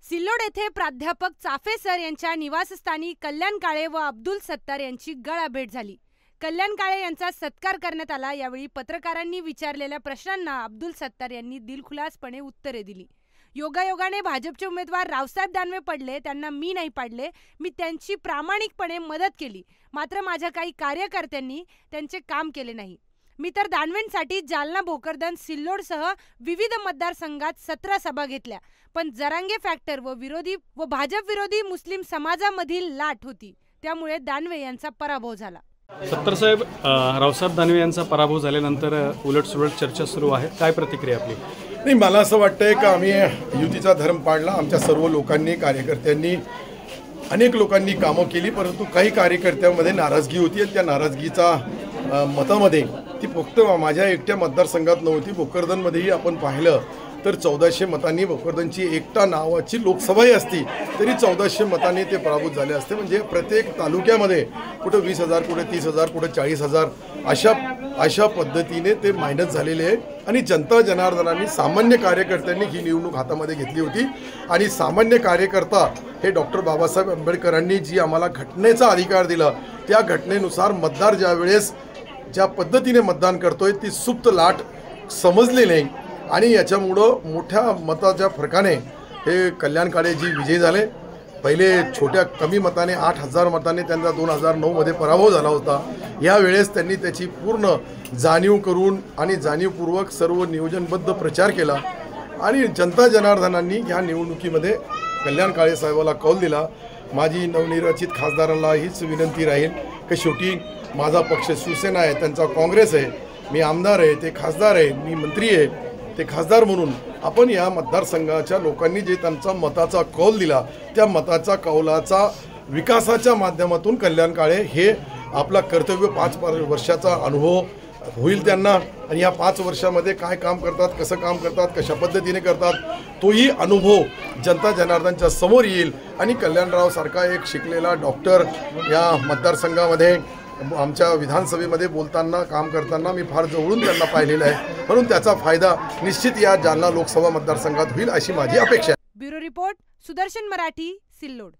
सिल्लोड येथे प्राध्यापक चाफे सर यांच्या निवासस्थानी कल्याण काळे व अब्दुल सत्तार यांची गळाभेट झाली। कल्याण काळे यांचा सत्कार करण्यात आला। यावेळी पत्रकारांनी विचारलेल्या प्रश्नांना अब्दुल सत्तार यांनी दिलखुलासपणे उत्तरे दिली। योगायोगाने भाजपचे उमेदवार रावसाहेब दानवे पडले, त्यांना मी नाही पाडले। मी त्यांची प्रामाणिकपणे मदत केली, मात्र माझ्या काही कार्यकर्त्यांनी त्यांचे काम केले नाही। मी तर दानवेंसाठी जालना, भोकरदन, सिल्लोडसह विविध मतदारसंघात 17 सभा घेतल्या, पण जरांगे फॅक्टर व भाजप विरोधी मुस्लिम समाजामधील लाट होती, त्यामुळे दानवे यांचा पराभव झाला। सत्तार साहेब, रावसाहेब दानवे यांचा पराभव झाल्यानंतर उलटसुलट चर्चा सुरू आहे, काय प्रतिक्रिया आपली? नाही, मला असं वाटतंय की आम्ही युतीचा धर्म पाळला। आमच्या सर्व लोकांनी, कार्यकर्त्यांनी, अनेक लोकांनी कामं केली, परंतु काही कार्यकर्त्यांमध्ये नाराजगी होती आणि त्या नाराजगीचा मतामध्ये ती फक्त माझ्या एकट्या मतदारसंघात नव्हती। भोकरदनमध्येही आपण पाहिलं तर 1400 मतांनी भोकरदनची एकटा नावाची लोकसभाही असती तरी 1400 मतांनी ते पराभूत झाले असते। म्हणजे प्रत्येक तालुक्यामध्ये कुठं 20,000, कुठं 30,000, कुठं 40,000 अशा पद्धतीने ते मायनस झालेले आहे। आणि जनता जनार्दनांनी, सामान्य कार्यकर्त्यांनी ही निवडणूक हातामध्ये घेतली होती आणि सामान्य कार्यकर्ता हे डॉक्टर बाबासाहेब आंबेडकरांनी जी आम्हाला घटनेचा अधिकार दिला, त्या घटनेनुसार मतदार ज्या पद्धतीने मतदान करतोय ती सुप्त लाट समजली नाही आणि याच्यामुळं मोठ्या मताच्या फरकाने हे कल्याण काळे जी विजयी झाले। पहिले छोट्या कमी मताने 8,000 मताने त्यांचा 2009 पराभव झाला होता। यावेळेस त्यांनी त्याची पूर्ण जाणीव करून आणि जाणीवपूर्वक सर्व नियोजनबद्ध प्रचार केला आणि जनता जनार्दनांनी ह्या निवडणुकीमध्ये कल्याण काळे साहेबाला कौल दिला। माझी नवनिर्वाचित खासदारांना हीच विनंती राहील की शेवटी माझा पक्ष शिवसेना आहे, त्यांचा काँग्रेस आहे, मी आमदार आहे, ते खासदार आहे, मी मंत्री आहे, ते खासदार म्हणून आपण या मतदारसंघाच्या लोकांनी जे त्यांचा मताचा कौल दिला त्या मताचा कौलाचा विकासाच्या माध्यमातून कल्याण काळे हे आपला कर्तव्य 5 वर्षाचा अनुभव होईल त्यांना आणि या 5 वर्षामध्ये काय काम करतात, कसं काम करतात, कशा पद्धतीने करतात, तोही अनुभव जनता जनार्दनच्या समोर येईल आणि कल्याणराव सारखा एक शिकलेला डॉक्टर या मतदारसंघामध्ये आमच्या विधानसभेमध्ये बोलताना, काम करताना मी फार जवळून त्यांना पाहिलेलं आहे, म्हणून त्याचा फायदा निश्चित या जालना लोकसभा मतदारसंघात होईल अशी माझी अपेक्षा आहे। Bureau report, Sudarshan Marathi, Sillod.